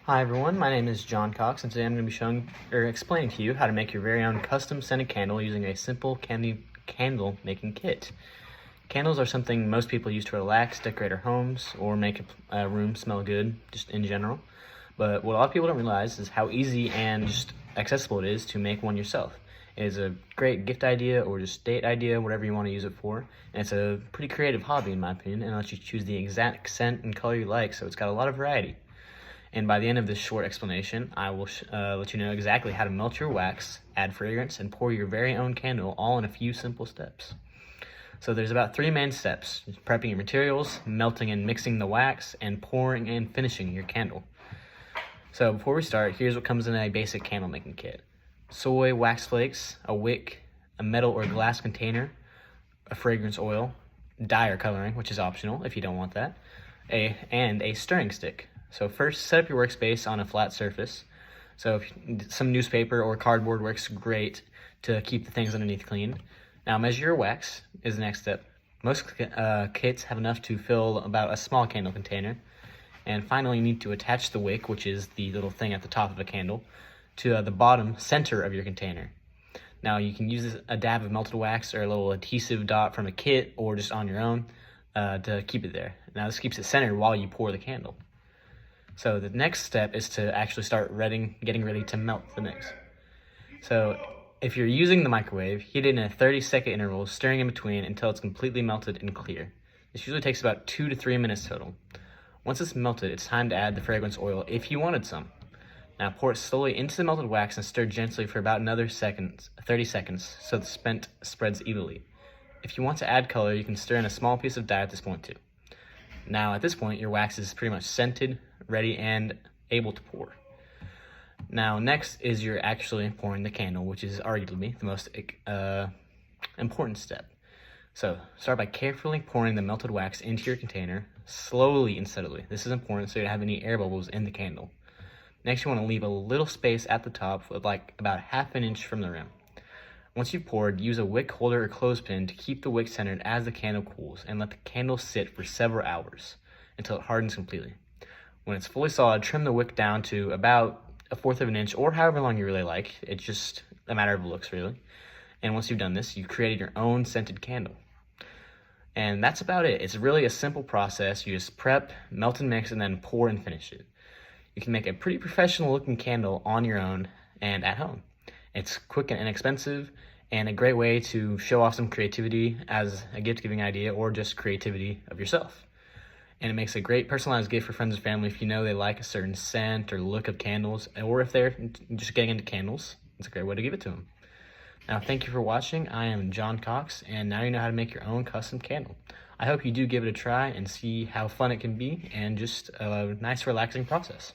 Hi everyone, my name is John Cox, and today I'm going to be showing or explaining to you how to make your very own custom scented candle using a simple candle making kit. Candles are something most people use to relax, decorate our homes, or make a room smell good, just in general. But what a lot of people don't realize is how easy and just accessible it is to make one yourself. It is a great gift idea or just date idea, whatever you want to use it for. And it's a pretty creative hobby in my opinion, and lets you choose the exact scent and color you like, so it's got a lot of variety. And by the end of this short explanation, I will let you know exactly how to melt your wax, add fragrance, and pour your very own candle all in a few simple steps. So there's about 3 main steps: prepping your materials, melting and mixing the wax, and pouring and finishing your candle. So before we start, here's what comes in a basic candle making kit: soy wax flakes, a wick, a metal or glass container, a fragrance oil, dye or coloring, which is optional if you don't want that, and a stirring stick. So first, set up your workspace on a flat surface. So some newspaper or cardboard works great to keep the things underneath clean. Now measure your wax is the next step. Most kits have enough to fill about a small candle container. And finally, you need to attach the wick, which is the little thing at the top of a candle, to the bottom center of your container. Now you can use a dab of melted wax or a little adhesive dot from a kit or just on your own to keep it there. Now this keeps it centered while you pour the candle. So the next step is to actually start getting ready to melt the mix. So if you're using the microwave, heat it in a 30-second interval, stirring in between until it's completely melted and clear. This usually takes about 2 to 3 minutes total. Once it's melted, it's time to add the fragrance oil if you wanted some. Now pour it slowly into the melted wax and stir gently for about another 30 seconds so the scent spreads evenly. If you want to add color, you can stir in a small piece of dye at this point too. Now at this point, your wax is pretty much scented, ready, and able to pour. Now next is you're actually pouring the candle, which is arguably the most important step. So start by carefully pouring the melted wax into your container, slowly and steadily. This is important so you don't have any air bubbles in the candle. Next, you want to leave a little space at the top with like about ½ an inch from the rim. Once you've poured, use a wick holder or clothespin to keep the wick centered as the candle cools, and let the candle sit for several hours until it hardens completely. When it's fully solid, trim the wick down to about 1/4 of an inch or however long you really like. It's just a matter of looks, really. And once you've done this, you've created your own scented candle. And that's about it. It's really a simple process. You just prep, melt and mix, and then pour and finish it. You can make a pretty professional looking candle on your own and at home. It's quick and inexpensive, and a great way to show off some creativity as a gift-giving idea or just creativity of yourself. And it makes a great personalized gift for friends and family if you know they like a certain scent or look of candles, or if they're just getting into candles. It's a great way to give it to them. Now, thank you for watching. I am John Cox, and now you know how to make your own custom candle. I hope you do give it a try and see how fun it can be, and just a nice, relaxing process.